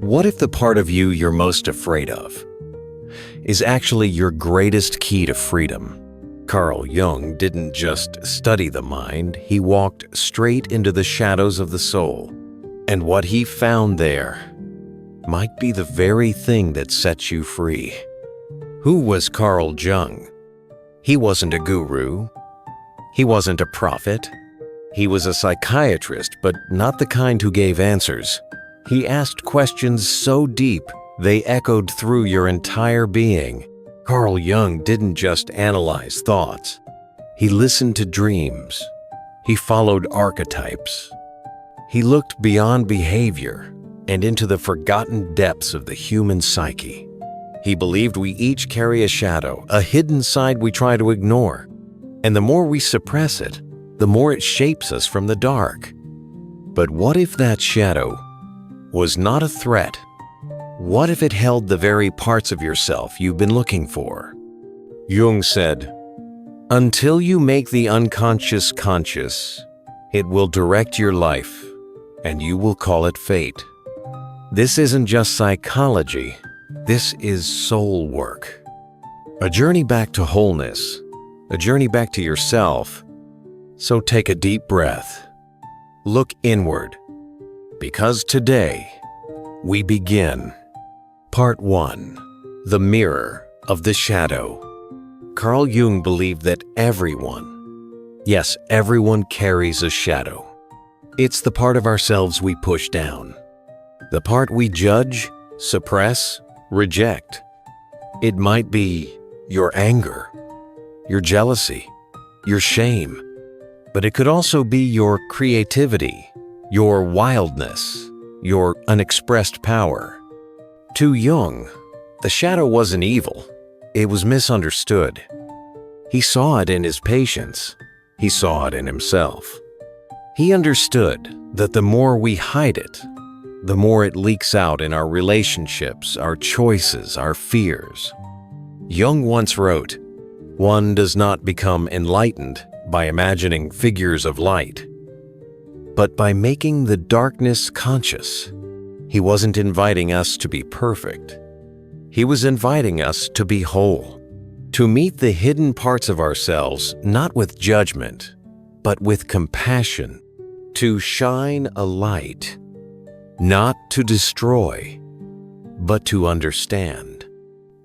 What if the part of you you're most afraid of is actually your greatest key to freedom? Carl Jung didn't just study the mind, he walked straight into the shadows of the soul. And what he found there might be the very thing that sets you free. Who was Carl Jung? He wasn't a guru. He wasn't a prophet. He was a psychiatrist, but not the kind who gave answers. He asked questions so deep they echoed through your entire being. Carl Jung didn't just analyze thoughts. He listened to dreams. He followed archetypes. He looked beyond behavior and into the forgotten depths of the human psyche. He believed we each carry a shadow, a hidden side we try to ignore. And the more we suppress it, the more it shapes us from the dark. But what if that shadow was not a threat? What if it held the very parts of yourself you've been looking for? Jung said, "Until you make the unconscious conscious, it will direct your life, and you will call it fate." This isn't just psychology, this is soul work. A journey back to wholeness, a journey back to yourself. So take a deep breath. Look inward, because today we begin. Part 1. The Mirror of the Shadow. Carl Jung believed that everyone, yes, everyone carries a shadow. It's the part of ourselves we push down, the part we judge, suppress, reject. It might be your anger, your jealousy, your shame, but it could also be your creativity, your wildness, your unexpressed power. To Jung, the shadow wasn't evil, it was misunderstood. He saw it in his patients, he saw it in himself. He understood that the more we hide it, the more it leaks out in our relationships, our choices, our fears. Jung once wrote, "One does not become enlightened by imagining figures of light, but by making the darkness conscious." He wasn't inviting us to be perfect. He was inviting us to be whole, to meet the hidden parts of ourselves not with judgment, but with compassion, to shine a light, not to destroy, but to understand.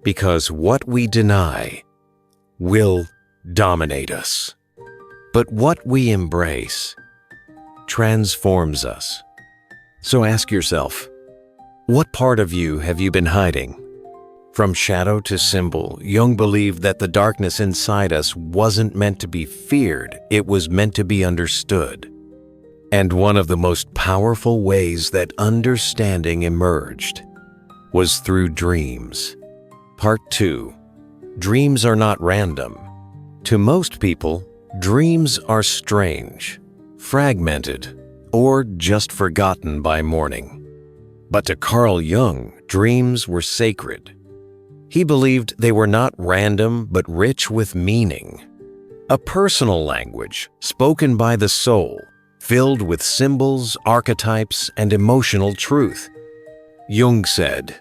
Because what we deny will dominate us. But what we embrace transforms us. So ask yourself, what part of you have you been hiding? From shadow to symbol, Jung believed that the darkness inside us wasn't meant to be feared, it was meant to be understood. And one of the most powerful ways that understanding emerged was through dreams. Part 2. Dreams are not random. To most people, dreams are strange, fragmented, or just forgotten by morning. But to Carl Jung, dreams were sacred. He believed they were not random but rich with meaning. A personal language spoken by the soul, filled with symbols, archetypes, and emotional truth. Jung said,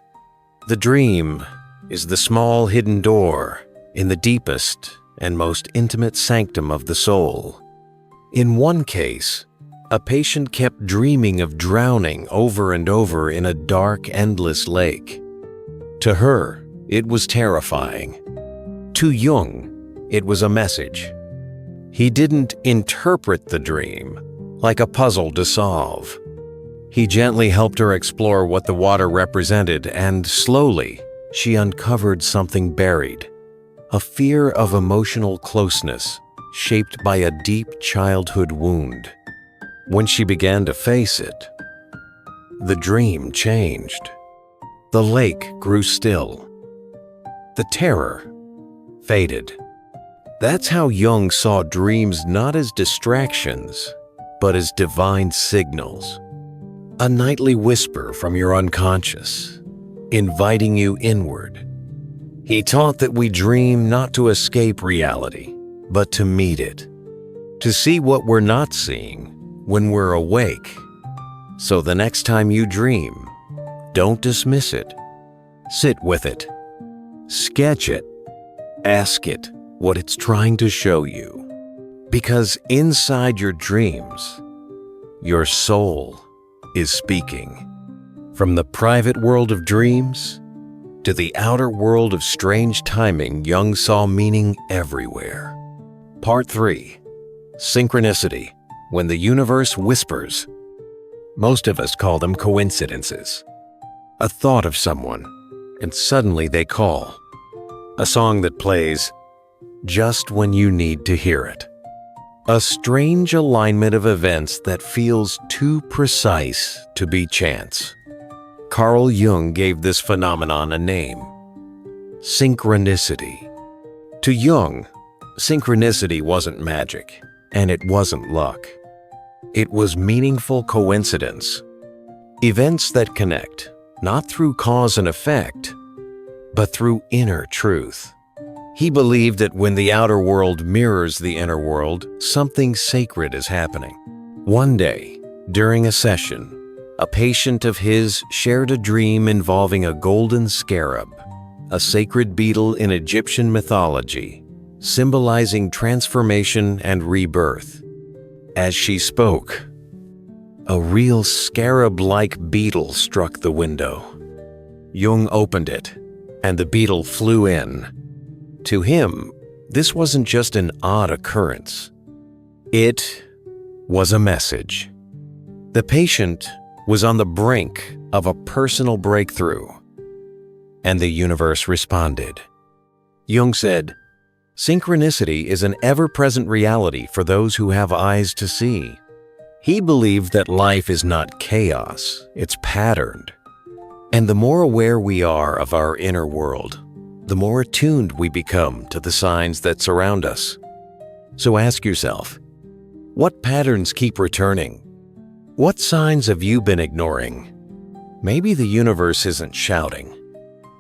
"The dream is the small hidden door in the deepest and most intimate sanctum of the soul." In one case, a patient kept dreaming of drowning over and over in a dark, endless lake. To her, it was terrifying. To Jung, it was a message. He didn't interpret the dream like a puzzle to solve. He gently helped her explore what the water represented, and slowly, she uncovered something buried, a fear of emotional closeness shaped by a deep childhood wound. When she began to face it, the dream changed. The lake grew still. The terror faded. That's how Jung saw dreams not as distractions, but as divine signals. A nightly whisper from your unconscious, inviting you inward. He taught that we dream not to escape reality, but to meet it, to see what we're not seeing when we're awake. So the next time you dream, Don't dismiss it. Sit with it. Sketch it. Ask it what it's trying to show you. Because inside your dreams, your soul is speaking. From the private world of dreams to the outer world of strange timing, Jung saw meaning everywhere. Part 3. Synchronicity. When the universe whispers. Most of us call them coincidences. A thought of someone, and suddenly they call. A song that plays just when you need to hear it. A strange alignment of events that feels too precise to be chance. Carl Jung gave this phenomenon a name: synchronicity. To Jung, synchronicity wasn't magic, and it wasn't luck. It was meaningful coincidence. Events that connect, not through cause and effect, but through inner truth. He believed that when the outer world mirrors the inner world, something sacred is happening. One day, during a session, a patient of his shared a dream involving a golden scarab, a sacred beetle in Egyptian mythology, symbolizing transformation and rebirth. As she spoke, a real scarab-like beetle struck the window. Jung opened it, and the beetle flew in. To him, this wasn't just an odd occurrence. It was a message. The patient was on the brink of a personal breakthrough, and the universe responded. Jung said, "Synchronicity is an ever-present reality for those who have eyes to see." He believed that life is not chaos, it's patterned. And the more aware we are of our inner world, the more attuned we become to the signs that surround us. So ask yourself, what patterns keep returning? What signs have you been ignoring? Maybe the universe isn't shouting.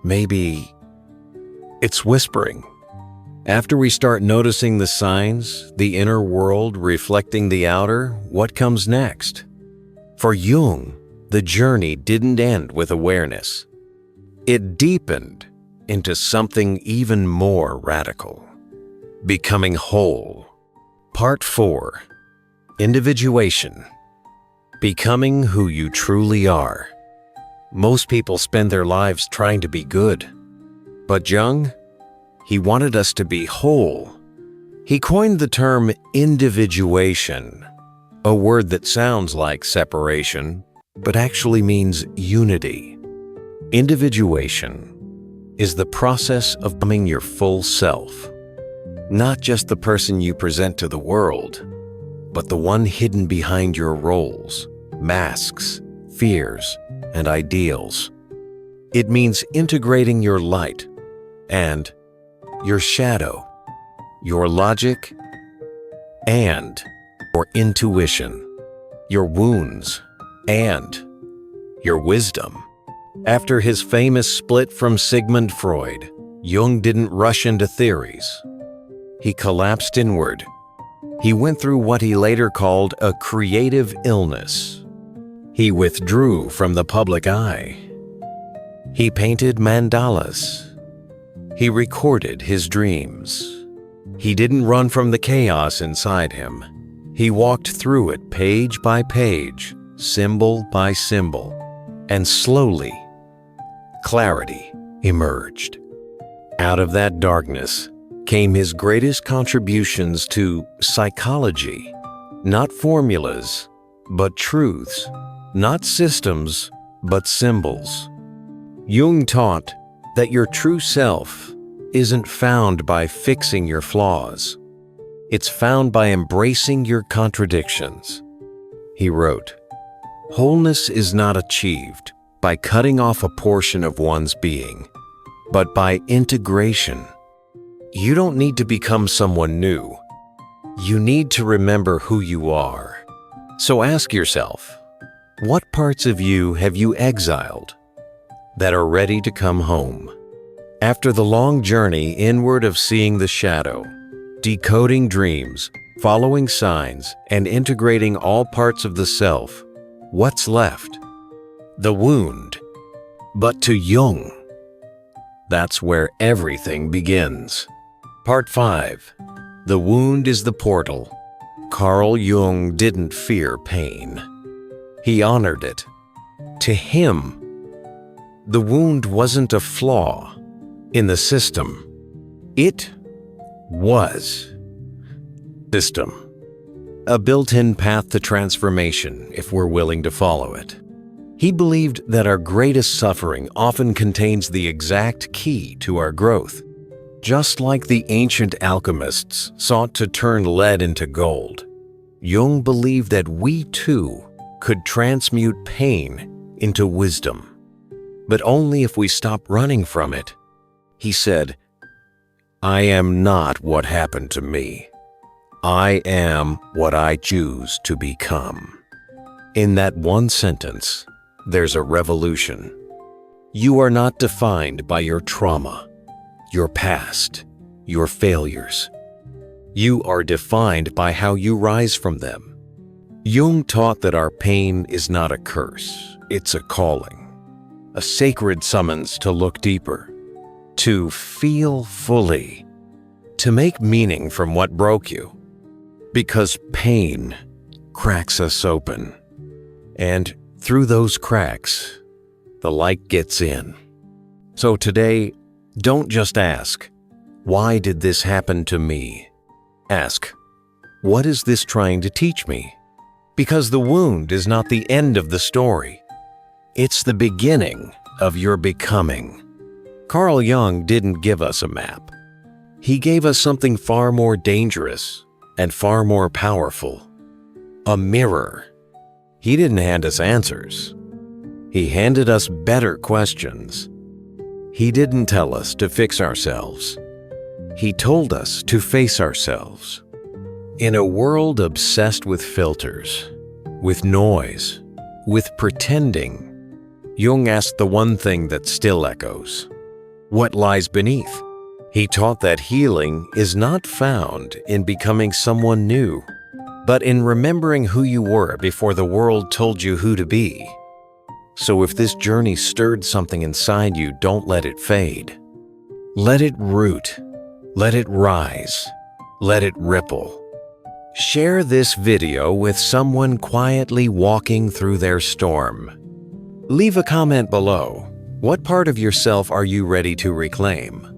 Maybe it's whispering. After we start noticing the signs, the inner world reflecting the outer, what comes next? For Jung, the journey didn't end with awareness. It deepened into something even more radical. Becoming whole. Part 4. Individuation. Becoming who you truly are. Most people spend their lives trying to be good. But Jung, he wanted us to be whole. He coined the term individuation, a word that sounds like separation, but actually means unity. Individuation is the process of becoming your full self, not just the person you present to the world, but the one hidden behind your roles, masks, fears, and ideals. It means integrating your light and your shadow, your logic, and your intuition, your wounds, and your wisdom. After his famous split from Sigmund Freud, Jung didn't rush into theories. He collapsed inward. He went through what he later called a creative illness. He withdrew from the public eye. He painted mandalas. He recorded his dreams. He didn't run from the chaos inside him. He walked through it page by page, symbol by symbol, and slowly, clarity emerged. Out of that darkness came his greatest contributions to psychology, not formulas, but truths, not systems, but symbols. Jung taught that your true self isn't found by fixing your flaws. It's found by embracing your contradictions. He wrote, "Wholeness is not achieved by cutting off a portion of one's being, but by integration. You don't need to become someone new. You need to remember who you are." So ask yourself, what parts of you have you exiled that are ready to come home? After the long journey inward of seeing the shadow, decoding dreams, following signs, and integrating all parts of the self, what's left? The wound, But to Jung, that's where everything begins. Part 5. The wound is the portal. Carl Jung didn't fear pain. He honored it. To him, the wound wasn't a flaw in the system. It was system. A built-in path to transformation if we're willing to follow it. He believed that our greatest suffering often contains the exact key to our growth. Just like the ancient alchemists sought to turn lead into gold, Jung believed that we too could transmute pain into wisdom. But only if we stop running from it. He said, "I am not what happened to me. I am what I choose to become." In that one sentence, there's a revolution. You are not defined by your trauma, your past, your failures. You are defined by how you rise from them. Jung taught that our pain is not a curse, it's a calling, a sacred summons to look deeper, to feel fully, to make meaning from what broke you. Because pain cracks us open, and through those cracks, the light gets in. So today, don't just ask, "Why did this happen to me?" Ask, "What is this trying to teach me?" Because the wound is not the end of the story. It's the beginning of your becoming. Carl Jung didn't give us a map. He gave us something far more dangerous and far more powerful. A mirror. He didn't hand us answers. He handed us better questions. He didn't tell us to fix ourselves. He told us to face ourselves. In a world obsessed with filters, with noise, with pretending, Jung asked the one thing that still echoes: what lies beneath? He taught that healing is not found in becoming someone new, but in remembering who you were before the world told you who to be. So if this journey stirred something inside you, don't let it fade. Let it root. Let it rise. Let it ripple. Share this video with someone quietly walking through their storm. Leave a comment below. What part of yourself are you ready to reclaim?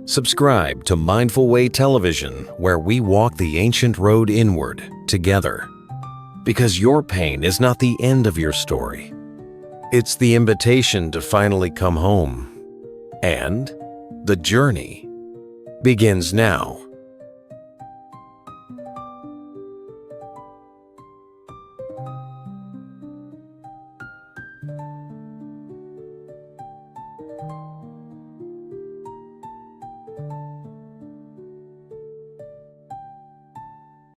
Subscribe to Mindful Way Television, where we walk the ancient road inward together. Because your pain is not the end of your story. It's the invitation to finally come home. And the journey begins now.